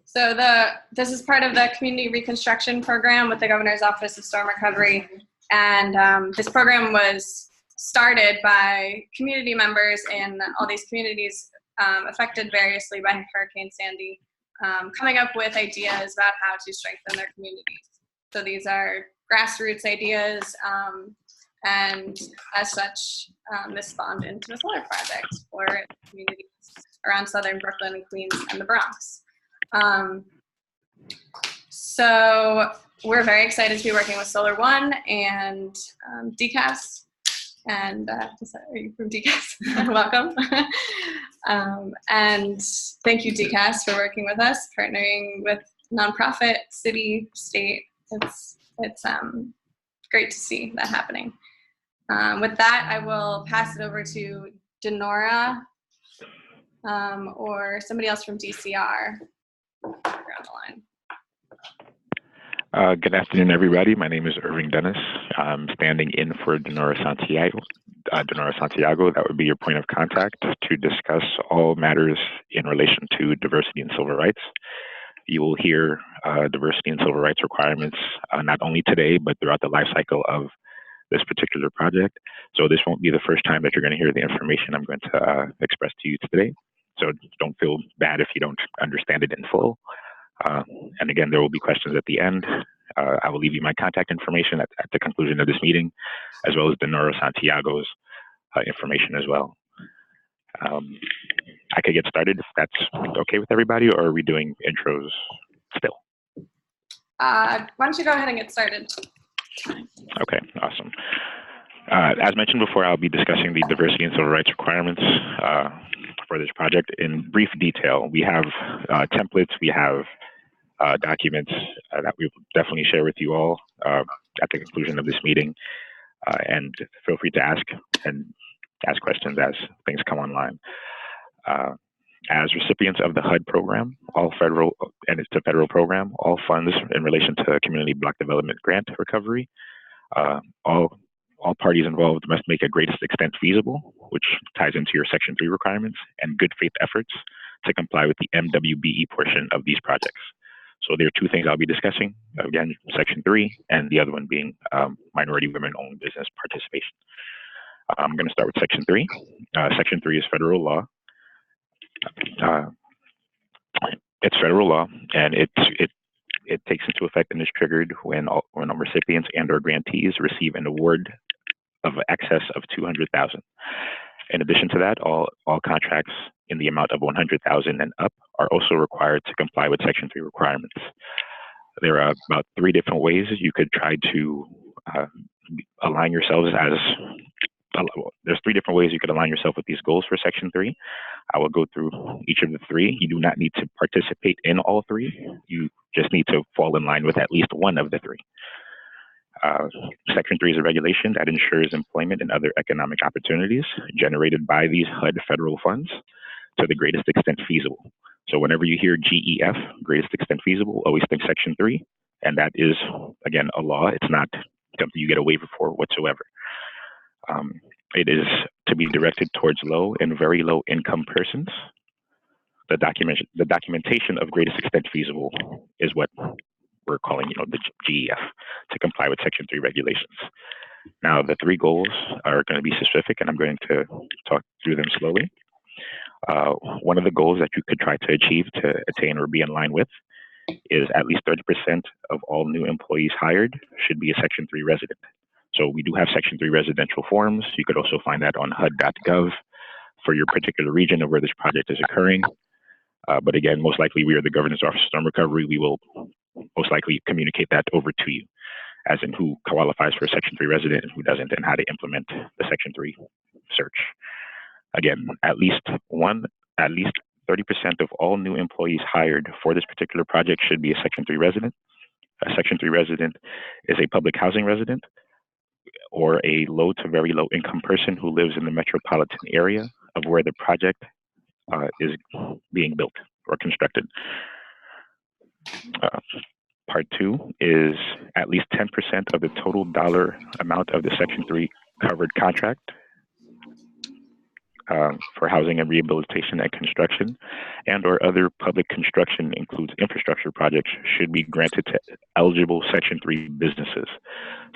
So this is part of the community reconstruction program with the Governor's Office of Storm Recovery. And this program was started by community members in all these communities affected variously by Hurricane Sandy, coming up with ideas about how to strengthen their communities. So these are grassroots ideas, and as such, this spawned into the solar project for communities around Southern Brooklyn and Queens and the Bronx. So we're very excited to be working with Solar One and DCAS. And are you from DCAS? Welcome. And thank you, DCAS, for working with us, partnering with nonprofit, city, state. It's great to see that happening. With that, I will pass it over to Denora or somebody else from DCR. On the line. Good afternoon, everybody. My name is Irving Dennis. I'm standing in for Denora Santiago. That would be your point of contact to discuss all matters in relation to diversity and civil rights. You will hear diversity and civil rights requirements not only today, but throughout the life cycle of this particular project. So this won't be the first time that you're going to hear the information I'm going to express to you today. So don't feel bad if you don't understand it in full. And again, there will be questions at the end. I will leave you my contact information at the conclusion of this meeting, as well as Denora Santiago's information as well. I could get started if that's okay with everybody, or are we doing intros still? Why don't you go ahead and get started? Okay, awesome. As mentioned before, I'll be discussing the diversity and civil rights requirements for this project in brief detail. We have templates, we have documents that we will definitely share with you all at the conclusion of this meeting. And feel free to ask questions as things come online. As recipients of the HUD program, all federal, and it's a federal program, all funds in relation to community block development grant recovery, all parties involved must make a greatest extent feasible, which ties into your Section 3 requirements, and good faith efforts to comply with the MWBE portion of these projects. So there are two things I'll be discussing, again, Section 3, and the other one being minority women-owned business participation. I'm going to start with Section 3. Section 3 is federal law. It's federal law, and it takes into effect and is triggered when recipients and/or grantees receive an award of excess of $200,000. In addition to that, all contracts in the amount of $100,000 and up are also required to comply with Section 3 requirements. There are about 3 different ways you could try to align yourselves there's 3 different ways you could align yourself with these goals for Section 3. I will go through each of the 3. You do not need to participate in all 3. You just need to fall in line with at least one of the 3. Section 3 is a regulation that ensures employment and other economic opportunities generated by these HUD federal funds to the greatest extent feasible. So whenever you hear GEF, greatest extent feasible, always think Section 3, and that is, again, a law. It's not something you get a waiver for whatsoever. It is to be directed towards low and very low income persons. The documentation of greatest extent feasible is what we're calling, the GEF, to comply with Section 3 regulations. Now, the 3 goals are going to be specific, and I'm going to talk through them slowly. One of the goals that you could try to achieve to attain or be in line with is at least 30% of all new employees hired should be a Section 3 resident. So we do have Section 3 residential forms. You could also find that on HUD.gov for your particular region of where this project is occurring. But again, most likely we are the Governor's Office of Storm Recovery. We will most likely communicate that over to you, as in who qualifies for a Section 3 resident and who doesn't, and how to implement the Section 3 search. Again, at least 30% of all new employees hired for this particular project should be a Section 3 resident. A Section 3 resident is a public housing resident or a low to very low income person who lives in the metropolitan area of where the project is being built or constructed. Part 2 is at least 10% of the total dollar amount of the Section 3 covered contract for housing and rehabilitation and construction, and or other public construction includes infrastructure projects should be granted to eligible Section 3 businesses.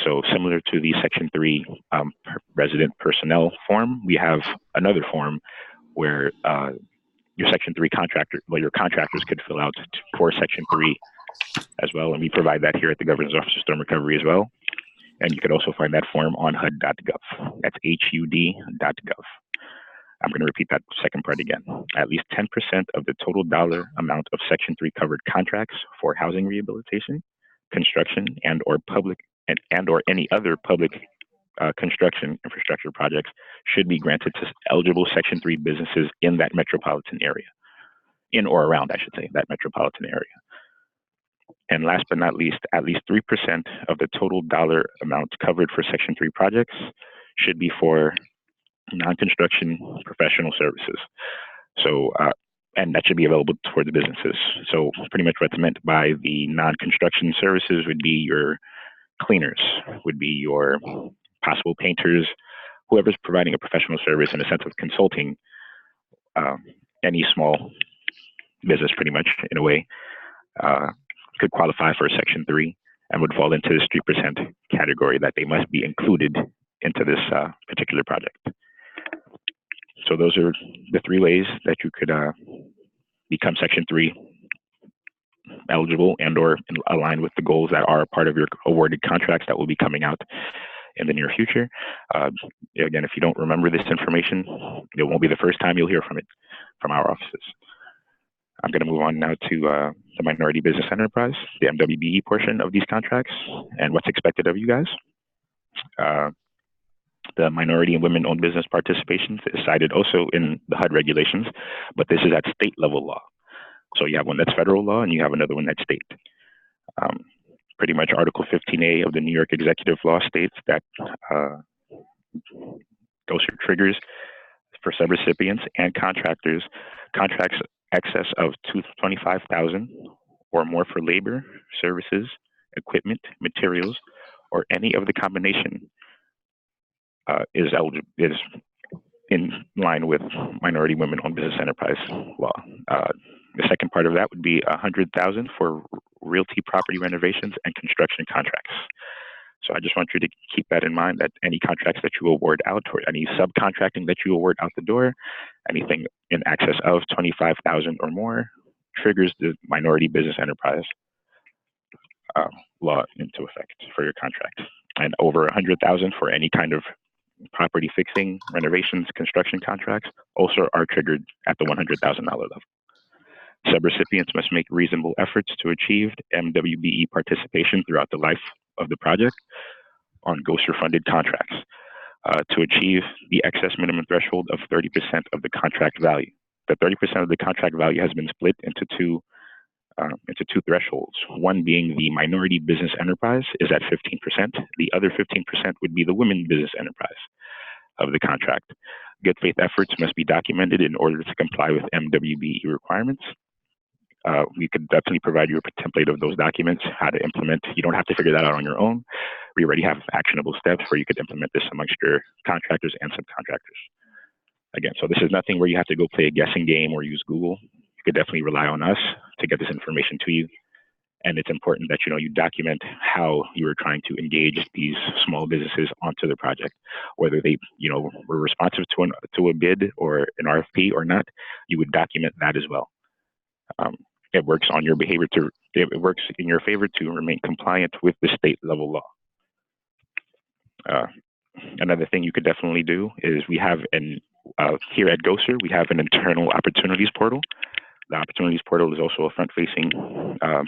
So similar to the Section 3 resident personnel form, we have another form where your Section 3 contractor, well, your contractors could fill out for Section 3 as well, and we provide that here at the Governor's Office of Storm Recovery as well. And you could also find that form on HUD.gov. That's HUD.gov. I'm going to repeat that second part again. At least 10% of the total dollar amount of Section 3 covered contracts for housing rehabilitation, construction, and or any other public construction infrastructure projects should be granted to eligible Section 3 businesses in that metropolitan area, in or around, I should say, that metropolitan area. And last but not least, at least 3% of the total dollar amount covered for Section 3 projects should be for non-construction professional services. So, and that should be available for the businesses. So pretty much what's meant by the non-construction services would be your cleaners, would be your possible painters, whoever's providing a professional service in a sense of consulting, any small business pretty much in a way, could qualify for Section 3 and would fall into this 3% category that they must be included into this particular project. So those are the 3 ways that you could become Section 3 eligible and or aligned with the goals that are part of your awarded contracts that will be coming out in the near future. Again, if you don't remember this information, it won't be the first time you'll hear from it from our offices. I'm going to move on now to the Minority Business Enterprise, the MWBE portion of these contracts, and what's expected of you guys. The minority and women-owned business participation is cited also in the HUD regulations, but this is at state level law. So you have one that's federal law and you have another one that's state. Pretty much Article 15A of the New York Executive Law states that GOSR triggers for subrecipients and contractors contracts excess of $25,000 or more for labor, services, equipment, materials, or any of the combination is in line with minority women-owned business enterprise law. The second part of that would be $100,000 for realty property renovations and construction contracts. So I just want you to keep that in mind, that any contracts that you award out or any subcontracting that you award out the door, anything in excess of $25,000 or more triggers the minority business enterprise law into effect for your contract. And over $100,000 for any kind of property fixing, renovations, construction contracts also are triggered at the $100,000 level. Subrecipients must make reasonable efforts to achieve MWBE participation throughout the life of the project on GOSR-funded contracts to achieve the excess minimum threshold of 30% of the contract value. The 30% of the contract value has been split into two thresholds. One being the minority business enterprise is at 15%. The other 15% would be the women business enterprise of the contract. Good faith efforts must be documented in order to comply with MWBE requirements. We could definitely provide you a template of those documents, how to implement. You don't have to figure that out on your own. We already have actionable steps where you could implement this amongst your contractors and subcontractors. Again, so this is nothing where you have to go play a guessing game or use Google. You could definitely rely on us to get this information to you. And it's important that you document how you are trying to engage these small businesses onto the project, whether they were responsive to a bid or an RFP or not. You would document that as well. It works on your behavior it works in your favor to remain compliant with the state level law. Another thing you could definitely do is we have here at GOSR, we have an internal opportunities portal. The opportunities portal is also a front-facing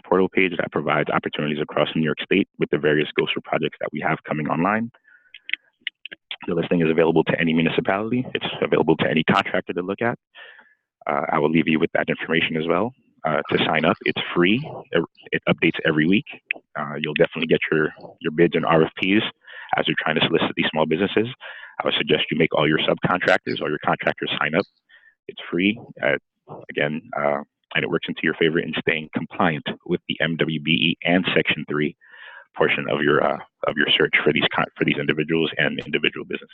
portal page that provides opportunities across New York State with the various GOSR projects that we have coming online. The listing is available to any municipality. It's available to any contractor to look at. I will leave you with that information as well. To sign up, it's free. It updates every week. You'll definitely get your bids and RFPs as you're trying to solicit these small businesses. I would suggest you make all your subcontractors or your contractors sign up. It's free, again, and it works into your favor in staying compliant with the MWBE and Section 3 portion of your search for these individuals and individual businesses.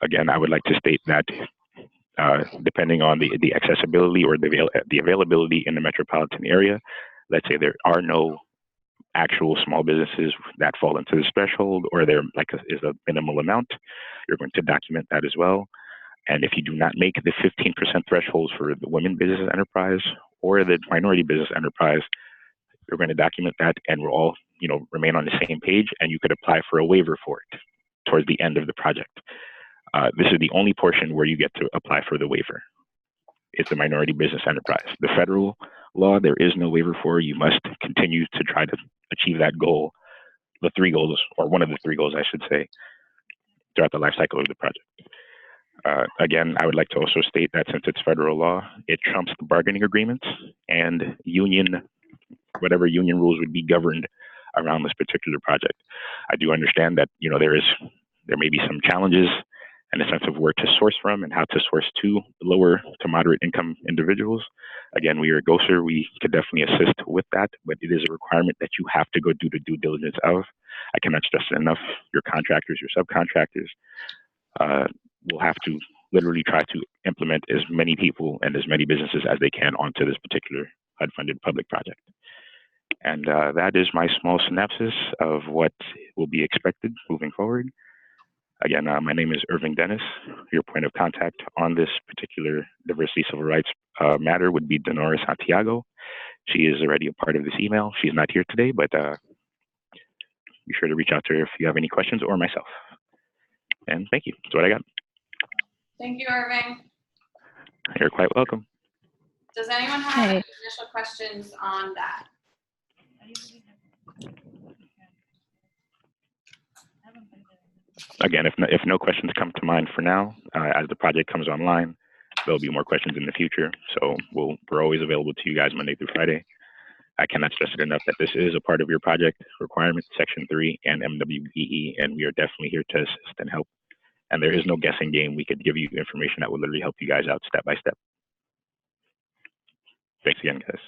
Again, I would like to state that depending on the accessibility or the availability in the metropolitan area, let's say there are no actual small businesses that fall into this threshold, or there is a minimal amount, you're going to document that as well. And if you do not make the 15% thresholds for the women business enterprise or the minority business enterprise, you're going to document that, and we'll all, remain on the same page, and you could apply for a waiver for it towards the end of the project. This is the only portion where you get to apply for the waiver. It's the minority business enterprise. The federal law, there is no waiver for. You must continue to try to achieve that goal, the three goals, or one of the three goals, I should say, throughout the life cycle of the project. Again, I would like to also state that since it's federal law, it trumps the bargaining agreements, and whatever union rules would be governed around this particular project. I do understand that there may be some challenges in the sense of where to source from and how to source to lower to moderate income individuals. Again, we are GOSR. We could definitely assist with that, but it is a requirement that you have to go do the due diligence of. I cannot stress it enough. Your contractors, your subcontractors will have to literally try to implement as many people and as many businesses as they can onto this particular HUD-funded public project. And that is my small synopsis of what will be expected moving forward. Again, my name is Irving Dennis. Your point of contact on this particular diversity civil rights matter would be Denora Santiago. She is already a part of this email. She's not here today, but be sure to reach out to her if you have any questions, or myself. And thank you. That's what I got. Thank you, Irving. You're quite welcome. Does anyone have any initial questions on that? Again, if no questions come to mind for now, as the project comes online, there'll be more questions in the future. So we're always available to you guys Monday through Friday. I cannot stress it enough that this is a part of your project requirements, Section 3 and MWBE, and we are definitely here to assist and help. And there is no guessing game. We could give you information that will literally help you guys out step by step. Thanks again, guys.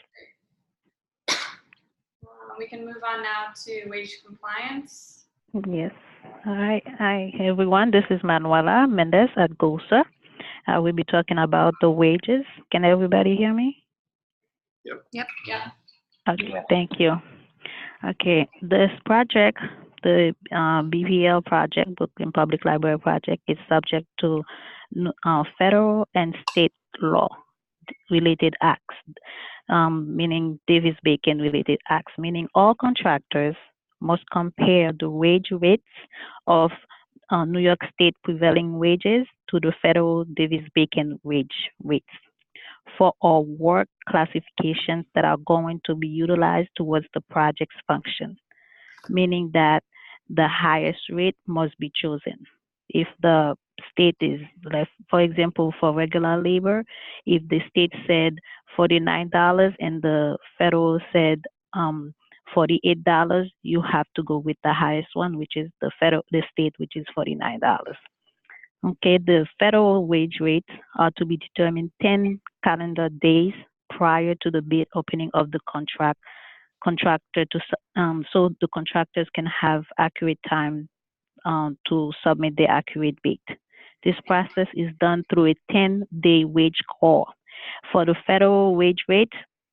We can move on now to wage compliance. Yes. All right. Hi, everyone. This is Manuela Mendez at GOSR. We'll be talking about the wages. Can everybody hear me? Yep. Okay, thank you. Okay, this project, the BPL project, Brooklyn Public Library project, is subject to federal and state law related acts, meaning Davis-Bacon related acts, meaning all contractors must compare the wage rates of New York State prevailing wages to the federal Davis-Bacon wage rates for all work classifications that are going to be utilized towards the project's function, meaning that the highest rate must be chosen. If the state is, like, for example, for regular labor, if the state said $49 and the federal said $48, you have to go with the highest one, which is the state, which is $49. Okay, the federal wage rates are to be determined 10 calendar days prior to the bid opening of the contractor so the contractors can have accurate time to submit their accurate bid. This process is done through a 10-day wage call. For the federal wage rate,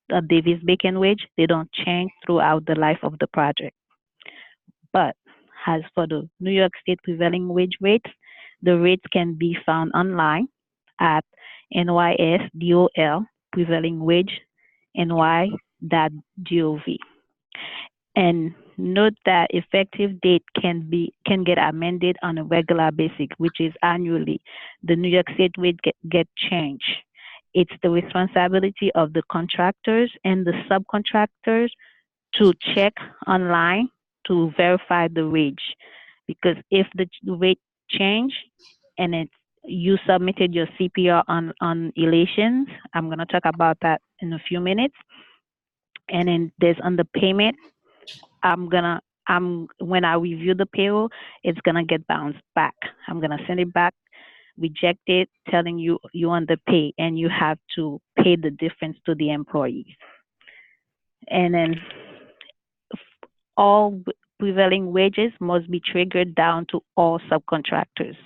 the Davis-Bacon wage, they don't change throughout the life of the project. But as for the New York State prevailing wage rates, the rates can be found online at NYSDOL prevailing wage ny.gov. And note that effective date can get amended on a regular basis, which is annually. The New York State rate get changed. It's the responsibility of the contractors and the subcontractors to check online to verify the wage, because if the rate change and you submitted your CPR on elections, I'm going to talk about that in a few minutes. And then there's underpayment. When I review the payroll, it's gonna get bounced back. I'm gonna send it back, reject it, telling you underpay, and you have to pay the difference to the employees. And then all prevailing wages must be triggered down to all subcontractors.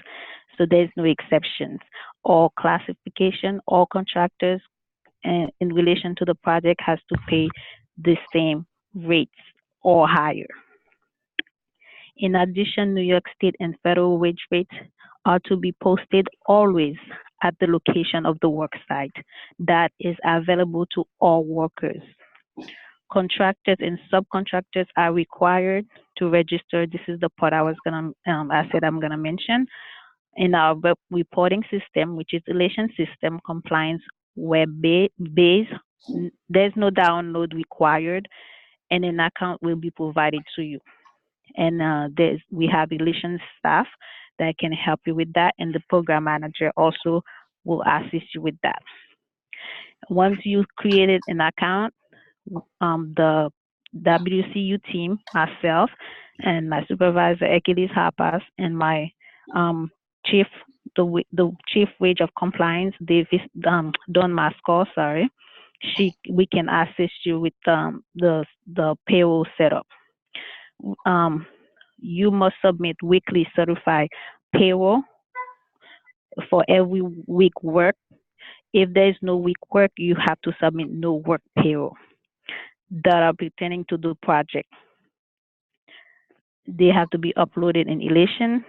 So there's no exceptions. All classification, all contractors in relation to the project has to pay the same rates or higher. In addition, New York State and federal wage rates are to be posted always at the location of the work site that is available to all workers. Contractors and subcontractors are required to register. This is the part I said I'm gonna mention. In our web reporting system, which is relation system compliance web-based, there's no download required, and an account will be provided to you. And we have relations staff that can help you with that, and the program manager also will assist you with that. Once you created an account, the WCU team, myself, and my supervisor, Achilles Harpas, and my chief, the chief wage of compliance, Davis, Don Mascor, sorry, we can assist you with the payroll setup. You must submit weekly certified payroll for every week work. If there is no week work, you have to submit no work payroll that are pertaining to the project. They have to be uploaded in Elation.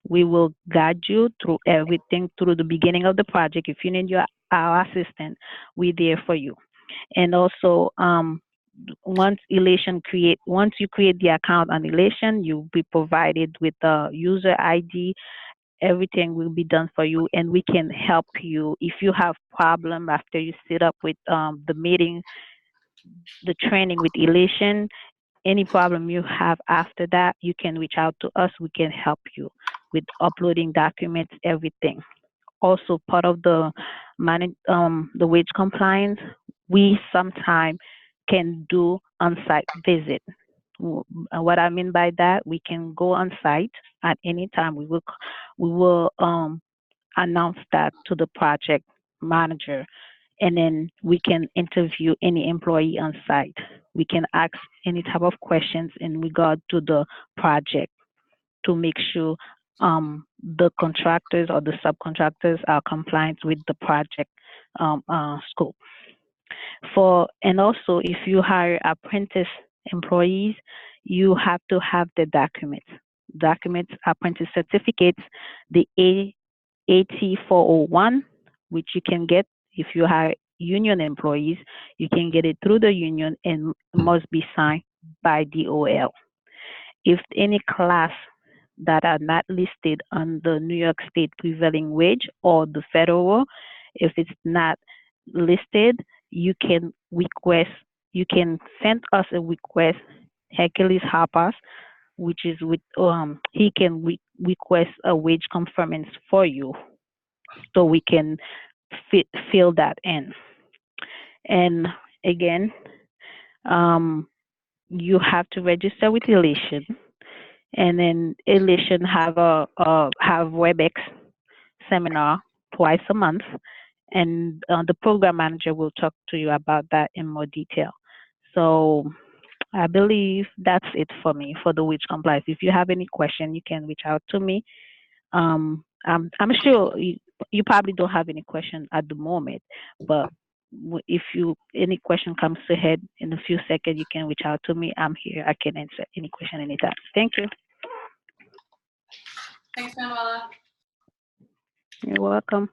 We will guide you through everything through the beginning of the project. If you need our assistant, we're there for you. And also, once you create the account on Elation, you'll be provided with a user ID. Everything will be done for you, and we can help you if you have problem after you set up with the meeting, the training with Elation. Any problem you have after that, you can reach out to us. We can help you with uploading documents, everything. Also, part of the wage compliance, we sometimes can do on-site visit. What I mean by that, we can go on site at any time. We will announce that to the project manager, and then we can interview any employee on site. We can ask any type of questions in regard to the project to make sure the contractors or the subcontractors are compliant with the project scope. And also, if you hire apprentice employees, you have to have the documents, apprentice certificates, the AT401, which you can get if you hire union employees. You can get it through the union and must be signed by DOL. If any class that are not listed on the New York State prevailing wage or the federal, if it's not listed, you can send us a request, Achilles Harpas, which is with he can request a wage conformance for you, so we can fill that in. And again, you have to register with Elation, and then Elation have have WebEx seminar twice a month, and the program manager will talk to you about that in more detail. So I believe that's it for me for the wage compliance. If you have any question, you can reach out to me. I'm sure you probably don't have any question at the moment, but if any question comes to head in a few seconds, you can reach out to me. I'm here. I can answer any question anytime. Thank you. Thanks, Manuela. You're welcome.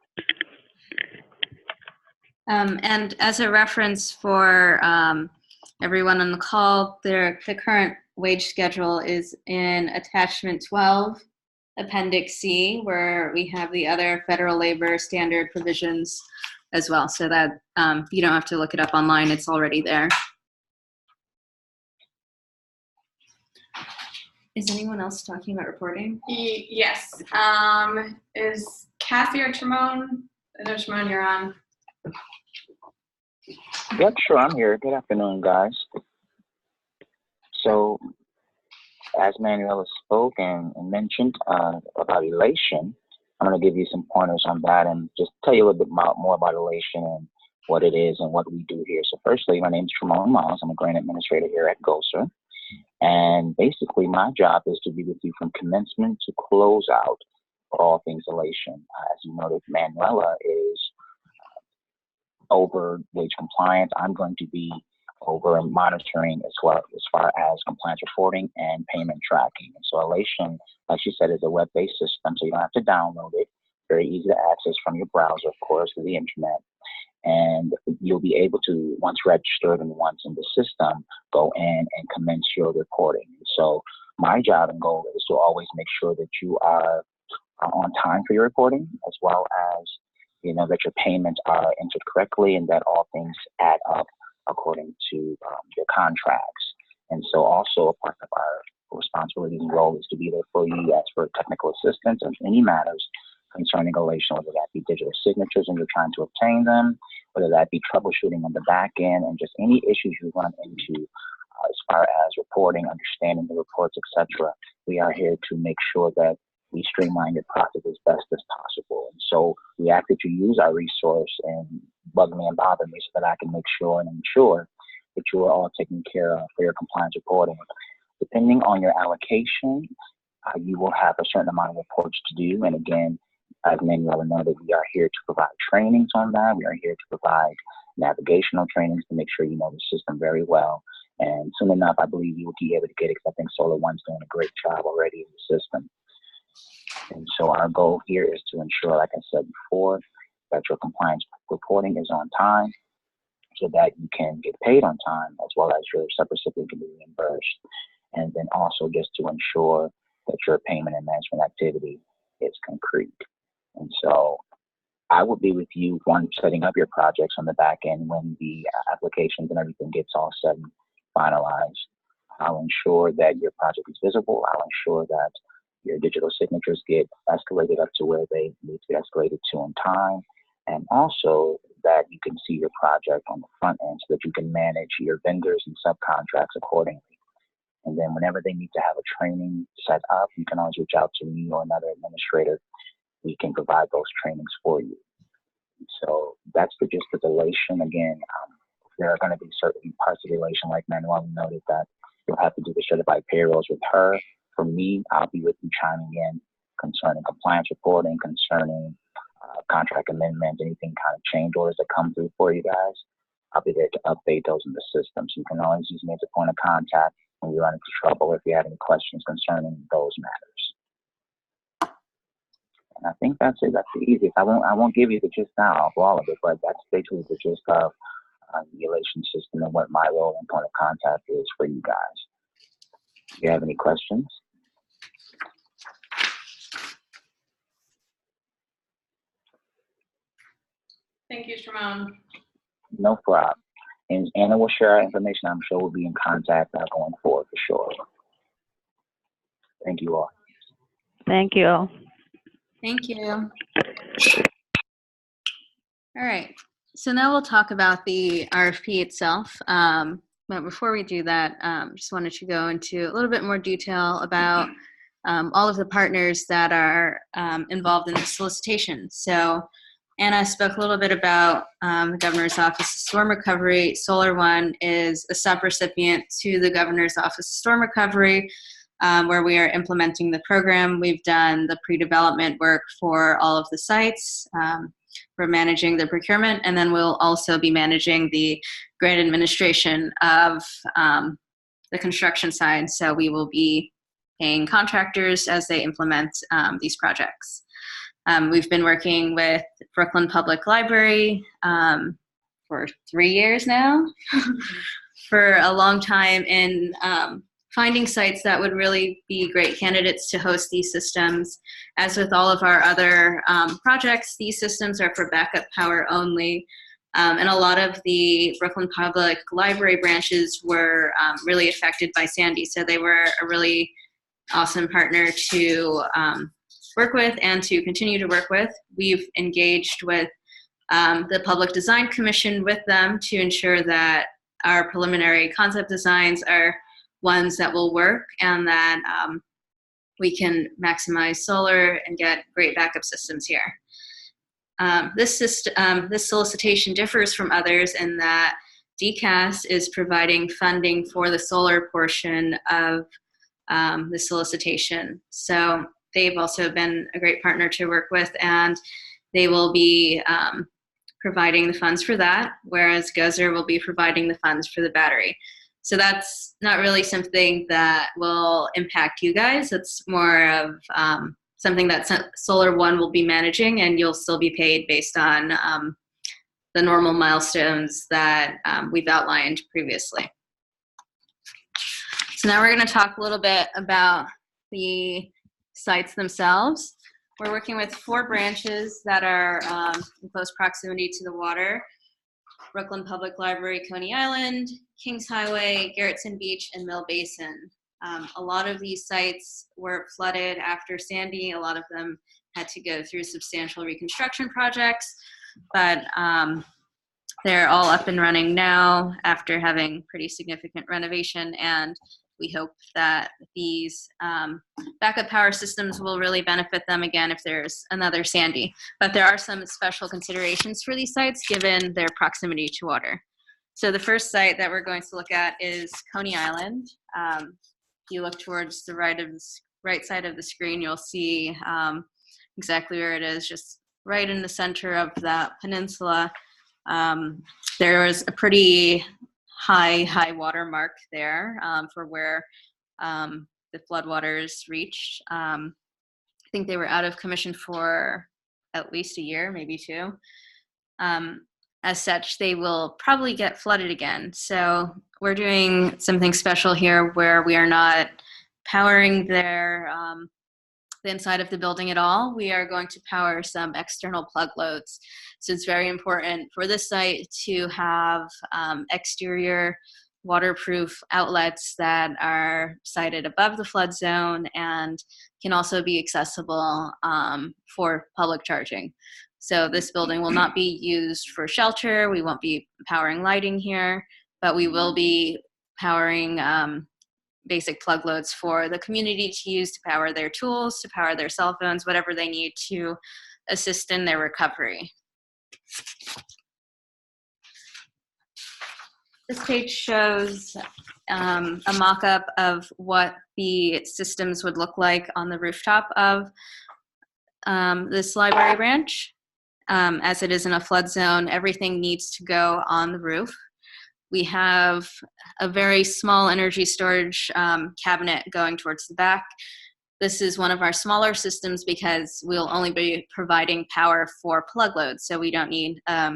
And as a reference for everyone on the call, the current wage schedule is in attachment 12, appendix C, where we have the other federal labor standard provisions as well, so that you don't have to look it up online, it's already there. Is anyone else talking about reporting? Yes. Is Kathy or Tremone? I know Tremone, you're on. Yep, sure, I'm here. Good afternoon, guys. So, as Manuela spoke and mentioned about Elation, I'm going to give you some pointers on that and just tell you a little bit more about Elation and what it is and what we do here. So firstly, my name is Tremone Miles. I'm a grant administrator here at GOSR. And basically, my job is to be with you from commencement to close out for all things elation. As you noted, Manuela is over wage compliance. I'm going to be over and monitoring as well as far as compliance reporting and payment tracking. And so Elation, like she said, is a web-based system, so you don't have to download it. Very easy to access from your browser, of course, through the internet. And you'll be able to, once registered and once in the system, go in and commence your reporting. So my job and goal is to always make sure that you are on time for your reporting, as well as that your payments are entered correctly and that all things add up according to your contracts. And so also a part of our responsibilities and role is to be there for you as for technical assistance in any matters concerning elation, whether that be digital signatures and you're trying to obtain them, whether that be troubleshooting on the back end, and just any issues you run into as far as reporting, understanding the reports, etc. We are here to make sure that we streamline your process as best as possible. And so we ask that you use our resource and bug me and bother me so that I can make sure and ensure that you are all taken care of for your compliance reporting. Depending on your allocation, you will have a certain amount of reports to do. And again, as Manuela noted, we are here to provide trainings on that. We are here to provide navigational trainings to make sure you know the system very well. And soon enough, I believe you will be able to get it, because I think Solar One's doing a great job already in the system. And so our goal here is to ensure, like I said before, that your compliance reporting is on time so that you can get paid on time, as well as your subrecipient can be reimbursed. And then also just to ensure that your payment and management activity is concrete. And so I will be with you once setting up your projects on the back end when the applications and everything gets all set and finalized. I'll ensure that your project is visible. I'll ensure that your digital signatures get escalated up to where they need to be escalated to on time, and also that you can see your project on the front end so that you can manage your vendors and subcontracts accordingly. And then whenever they need to have a training set up, you can always reach out to me or another administrator. We can provide those trainings for you. So that's the gist of elation. Again, there are going to be certain parts of elation, like Manuel noted, that you'll have to do the certified payrolls with her. For me, I'll be with you chiming in concerning compliance reporting, concerning contract amendments, anything kind of change orders that come through for you guys. I'll be there to update those in the system. So you can always use me as a point of contact when you run into trouble, or if you have any questions concerning those matters. And I think that's it. That's the easiest. I won't give you the gist now of all of it, but that's basically the gist of the elation system and what my role and point of contact is for you guys. Do you have any questions? Thank you, Shimon. No problem. And Anna will share our information. I'm sure we'll be in contact going forward for sure. Thank you all. Thank you. Thank you. All right. So now we'll talk about the RFP itself. But before we do that, just wanted to go into a little bit more detail about all of the partners that are involved in the solicitation. So Anna spoke a little bit about the Governor's Office of Storm Recovery. Solar One is a subrecipient to the Governor's Office of Storm Recovery, where we are implementing the program. We've done the pre-development work for all of the sites. We're managing the procurement, and then we'll also be managing the grant administration of the construction side. So we will be paying contractors as they implement these projects. We've been working with Brooklyn Public Library for 3 years now, for a long time in finding sites that would really be great candidates to host these systems. As with all of our other projects, these systems are for backup power only. And a lot of the Brooklyn Public Library branches were really affected by Sandy. So they were a really awesome partner to work with and to continue to work with. We've engaged with the Public Design Commission with them to ensure that our preliminary concept designs are ones that will work and that we can maximize solar and get great backup systems here. This solicitation differs from others in that DCAS is providing funding for the solar portion of the solicitation. So they've also been a great partner to work with, and they will be providing the funds for that, whereas GOSR will be providing the funds for the battery. So that's not really something that will impact you guys. It's more of something that Solar One will be managing, and you'll still be paid based on the normal milestones that we've outlined previously. So now we're going to talk a little bit about the sites themselves. We're working with 4 branches that are in close proximity to the water: Brooklyn Public Library, Coney Island, Kings Highway, Garrettson Beach, and Mill Basin. A lot of these sites were flooded after Sandy. A lot of them had to go through substantial reconstruction projects, but they're all up and running now after having pretty significant renovation, and we hope that these backup power systems will really benefit them again if there's another Sandy. But there are some special considerations for these sites given their proximity to water. So the first site that we're going to look at is Coney Island. If you look towards the right side of the screen, you'll see exactly where it is, just right in the center of that peninsula. There was a pretty high water mark there for where the floodwaters reached. I think they were out of commission for at least a year, maybe 2. As such, they will probably get flooded again. So we're doing something special here where we are not powering the inside of the building at all. We are going to power some external plug loads. So it's very important for this site to have exterior waterproof outlets that are sited above the flood zone and can also be accessible for public charging. So this building will not be used for shelter. We won't be powering lighting here, but we will be powering basic plug loads for the community to use to power their tools, to power their cell phones, whatever they need to assist in their recovery. This page shows a mock-up of what the systems would look like on the rooftop of this library branch. As it is in a flood zone, everything needs to go on the roof. We have a very small energy storage cabinet going towards the back. This is one of our smaller systems because we'll only be providing power for plug loads, so we don't need a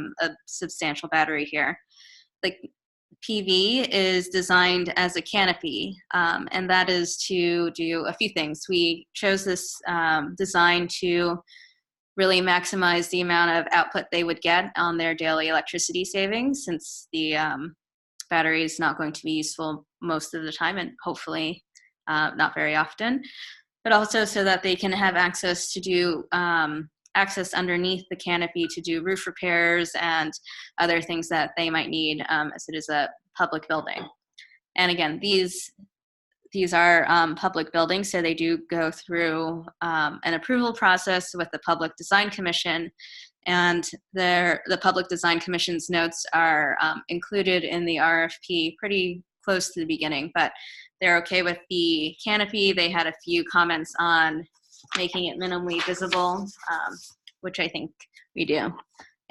substantial battery here. The PV is designed as a canopy, and that is to do a few things. We chose this design to really maximize the amount of output they would get on their daily electricity savings, since the battery is not going to be useful most of the time, and hopefully not very often, but also so that they can have access to do access underneath the canopy to do roof repairs and other things that they might need, as it is a public building. And again, these are public buildings, so they do go through an approval process with the Public Design Commission, and the Public Design Commission's notes are included in the RFP pretty close to the beginning, but they're okay with the canopy. They had a few comments on making it minimally visible, which I think we do.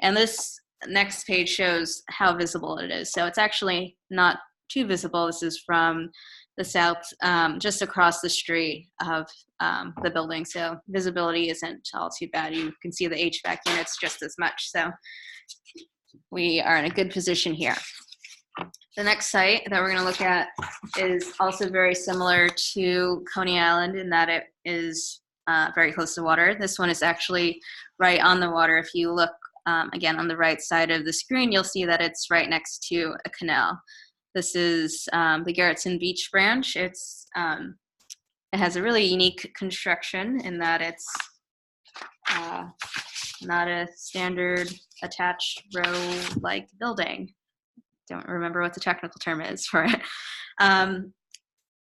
And this next page shows how visible it is. So it's actually not too visible. This is from the south, just across the street of the building. So visibility isn't all too bad. You can see the HVAC units just as much. So we are in a good position here. The next site that we're going to look at is also very similar to Coney Island in that it is very close to water. This one is actually right on the water. If you look again on the right side of the screen, you'll see that it's right next to a canal. This is the Garrettson Beach branch. It has a really unique construction in that it's not a standard attached row-like building. Don't remember what the technical term is for it.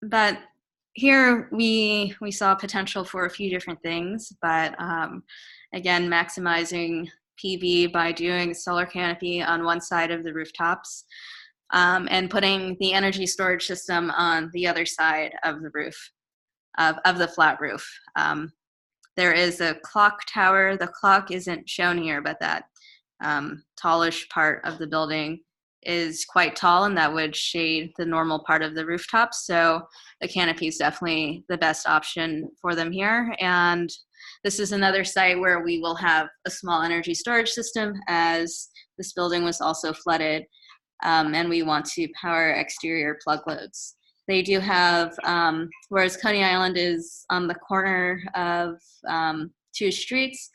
But here we saw potential for a few different things, but again, maximizing PV by doing a solar canopy on one side of the rooftops, and putting the energy storage system on the other side of the roof, of the flat roof. There is a clock tower. The clock isn't shown here, but that tallish part of the building is quite tall, and that would shade the normal part of the rooftop. So a canopy is definitely the best option for them here. And this is another site where we will have a small energy storage system, as this building was also flooded, and we want to power exterior plug loads. They do have, whereas Coney Island is on the corner of 2 streets,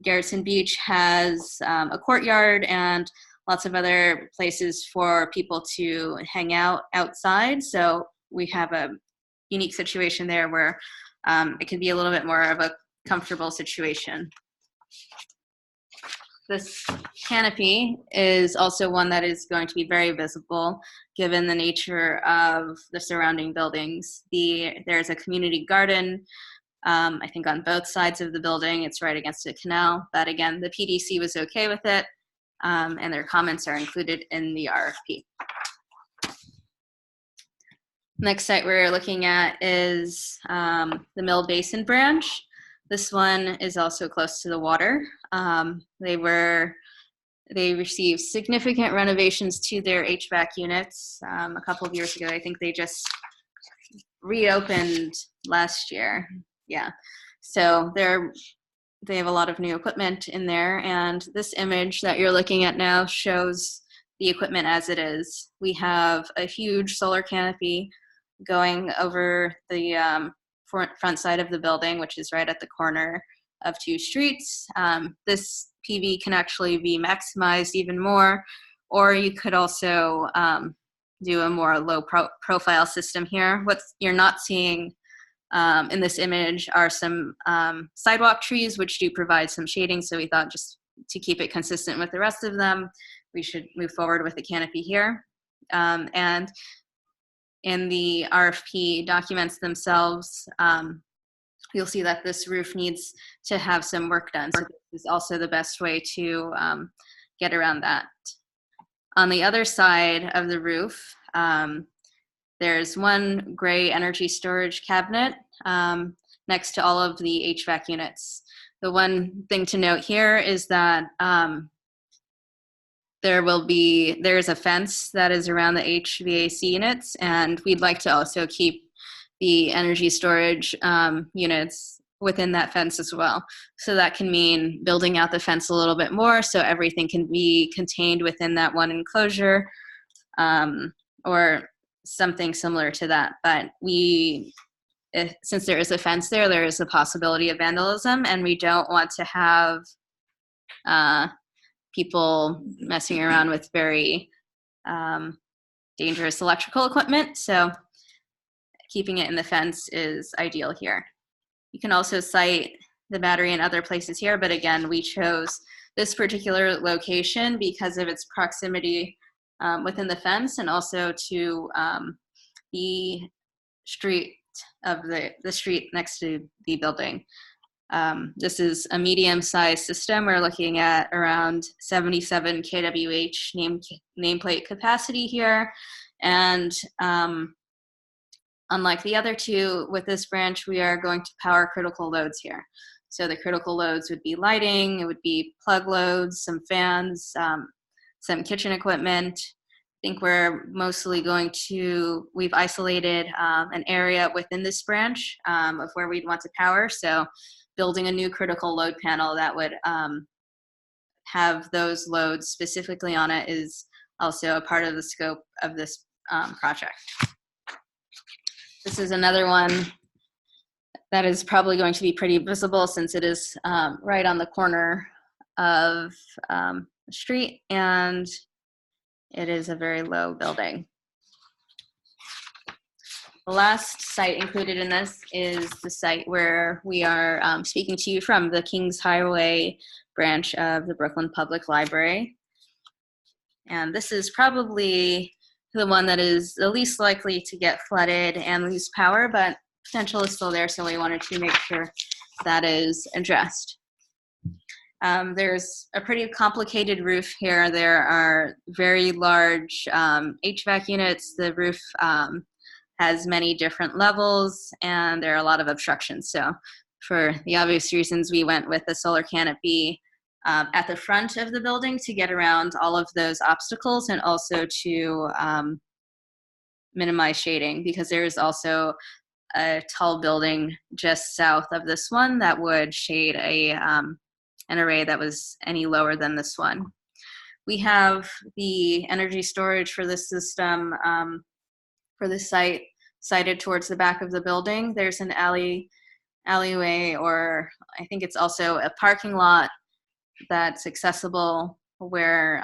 Garrison Beach has a courtyard and lots of other places for people to hang out outside. So we have a unique situation there where it can be a little bit more of a comfortable situation. This canopy is also one that is going to be very visible given the nature of the surrounding buildings. There's a community garden, I think on both sides of the building. It's right against a canal, but again, the PDC was okay with it, and their comments are included in the RFP. Next site we're looking at is the Mill Basin branch. This one is also close to the water. They received significant renovations to their HVAC units a couple of years ago. I think they just reopened last year. Yeah, so they have a lot of new equipment in there, and this image that you're looking at now shows the equipment as it is. We have a huge solar canopy going over the front side of the building, which is right at the corner of 2 streets. This PV can actually be maximized even more, or you could also do a more low profile system here. What you're not seeing in this image are some sidewalk trees, which do provide some shading. So we thought, just to keep it consistent with the rest of them, we should move forward with the canopy here. And in the RFP documents themselves, you'll see that this roof needs to have some work done. So this is also the best way to get around that. On the other side of the roof, there's one gray energy storage cabinet next to all of the HVAC units. The one thing to note here is that there's a fence that is around the HVAC units, and we'd like to also keep the energy storage units within that fence as well. So that can mean building out the fence a little bit more so everything can be contained within that one enclosure, or something similar to that. But since there is a fence there is a possibility of vandalism, and we don't want to have people messing around with very dangerous electrical equipment. So keeping it in the fence is ideal here. You can also cite the battery in other places here, but again, we chose this particular location because of its proximity within the fence, and also to the street next to the building. This is a medium-sized system. We're looking at around 77 kWh nameplate capacity here, and unlike the other 2, with this branch, we are going to power critical loads here. So the critical loads would be lighting, it would be plug loads, some fans, some kitchen equipment. I think we're mostly we've isolated an area within this branch of where we'd want to power. So building a new critical load panel that would have those loads specifically on it is also a part of the scope of this project. This is another one that is probably going to be pretty visible since it is right on the corner of the street, and it is a very low building. The last site included in this is the site where we are speaking to you from, the Kings Highway branch of the Brooklyn Public Library. And this is probably the one that is the least likely to get flooded and lose power, but potential is still there, so we wanted to make sure that is addressed. There's a pretty complicated roof here. There are very large HVAC units. The roof has many different levels, and there are a lot of obstructions. So for the obvious reasons, we went with a solar canopy at the front of the building to get around all of those obstacles, and also to minimize shading, because there is also a tall building just south of this one that would shade an array that was any lower than this one. We have the energy storage for this system for the site sited towards the back of the building. There's an alleyway, or I think it's also a parking lot that's accessible, where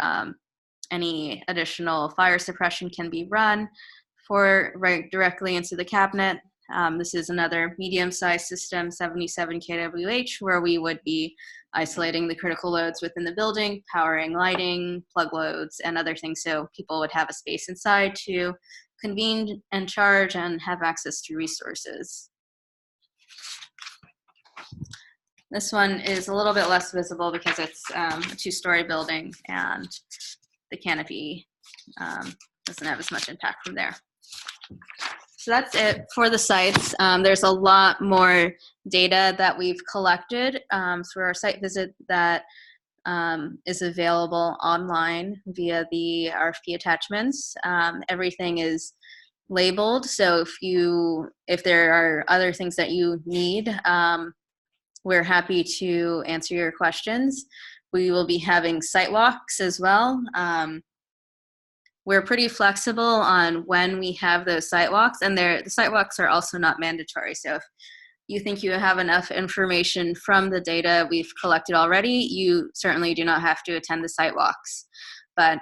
any additional fire suppression can be run right directly into the cabinet. This is another medium-sized system, 77 kWh, where we would be isolating the critical loads within the building, powering lighting, plug loads, and other things, so people would have a space inside to convene and charge and have access to resources. This one is a little bit less visible because it's a two-story building, and the canopy doesn't have as much impact from there. So that's it for the sites. There's a lot more data that we've collected through our site visit that is available online via the RFP attachments. Everything is labeled, so if there are other things that you need, we're happy to answer your questions. We will be having site walks as well. We're pretty flexible on when we have those site walks, and the site walks are also not mandatory. So if you think you have enough information from the data we've collected already, you certainly do not have to attend the site walks. But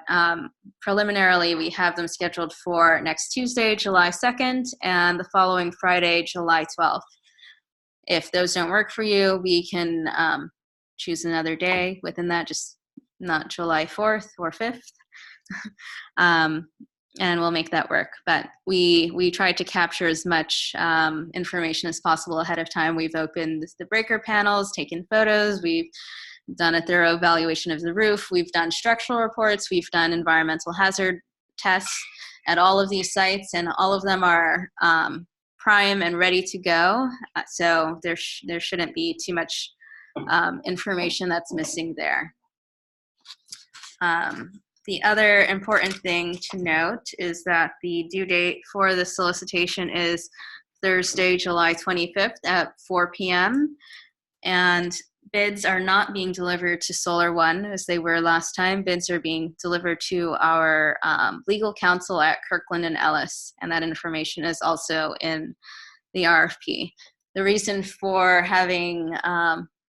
preliminarily, we have them scheduled for next Tuesday, July 2nd, and the following Friday, July 12th. If those don't work for you, we can choose another day within that, just not July 4th or 5th. And we'll make that work. But we tried to capture as much information as possible ahead of time. We've opened the breaker panels, taken photos, we've done a thorough evaluation of the roof, we've done structural reports, we've done environmental hazard tests at all of these sites, and all of them are prime and ready to go. So there shouldn't be too much information that's missing there. The other important thing to note is that the due date for the solicitation is Thursday, July 25th at 4 p.m. And bids are not being delivered to Solar One as they were last time. Bids are being delivered to our legal counsel at Kirkland & Ellis, and that information is also in the RFP. The reason for having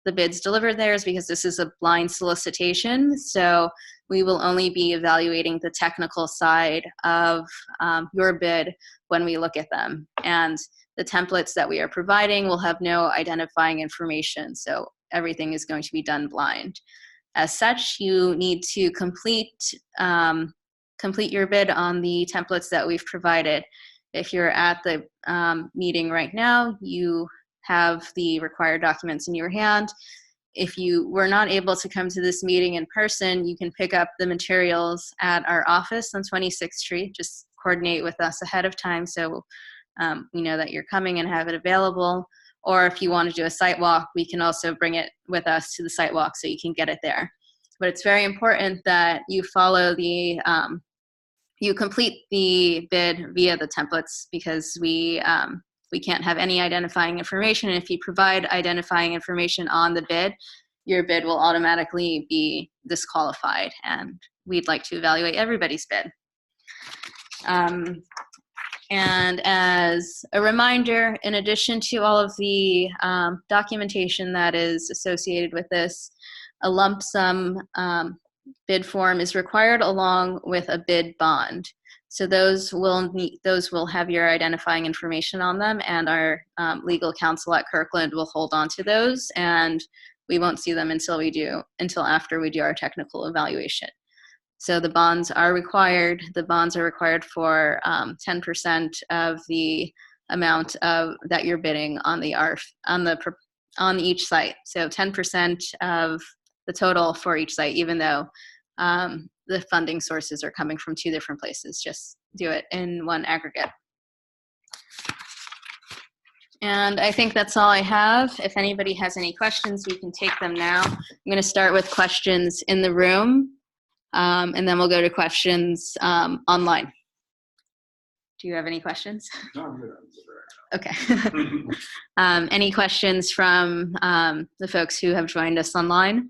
the bids delivered there is because this is a blind solicitation, so we will only be evaluating the technical side of your bid when we look at them. And the templates that we are providing will have no identifying information, so everything is going to be done blind. As such, you need to complete your bid on the templates that we've provided. If you're at the meeting right now, you have the required documents in your hand. If you were not able to come to this meeting in person, you can pick up the materials at our office on 26th Street. Just coordinate with us ahead of time so we know that you're coming and have it available. Or if you want to do a site walk, we can also bring it with us to the site walk so you can get it there. But it's very important that you follow the, you complete the bid via the templates, because we can't have any identifying information. And if you provide identifying information on the bid, your bid will automatically be disqualified, and we'd like to evaluate everybody's bid. And as a reminder, in addition to all of the documentation that is associated with this, a lump sum bid form is required along with a bid bond. So those will have your identifying information on them, and our legal counsel at Kirkland will hold on to those, and we won't see them until after we do our technical evaluation. So the bonds are required. The bonds are required for 10% of the amount that you're bidding on on each site. So 10% of the total for each site, even though the funding sources are coming from two different places. Just do it in one aggregate. And I think that's all I have. If anybody has any questions, we can take them now. I'm going to start with questions in the room, and then we'll go to questions online. Do you have any questions? No, I'm good. Okay. Any questions from the folks who have joined us online?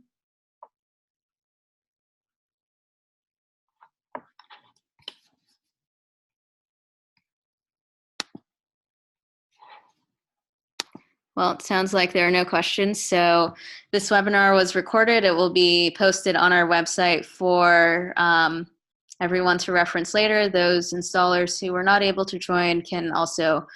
Well, it sounds like there are no questions. So this webinar was recorded. It will be posted on our website for everyone to reference later. Those installers who were not able to join can also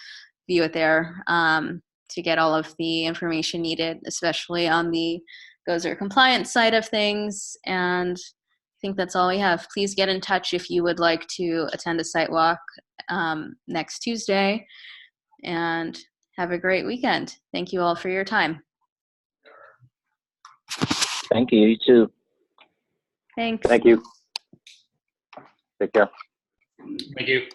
view it there to get all of the information needed, especially on the GOSR compliance side of things. And I think that's all we have. Please get in touch if you would like to attend a site walk next Tuesday. And have a great weekend. Thank you all for your time. Thank you. You too. Thanks. Thank you. Take care. Thank you.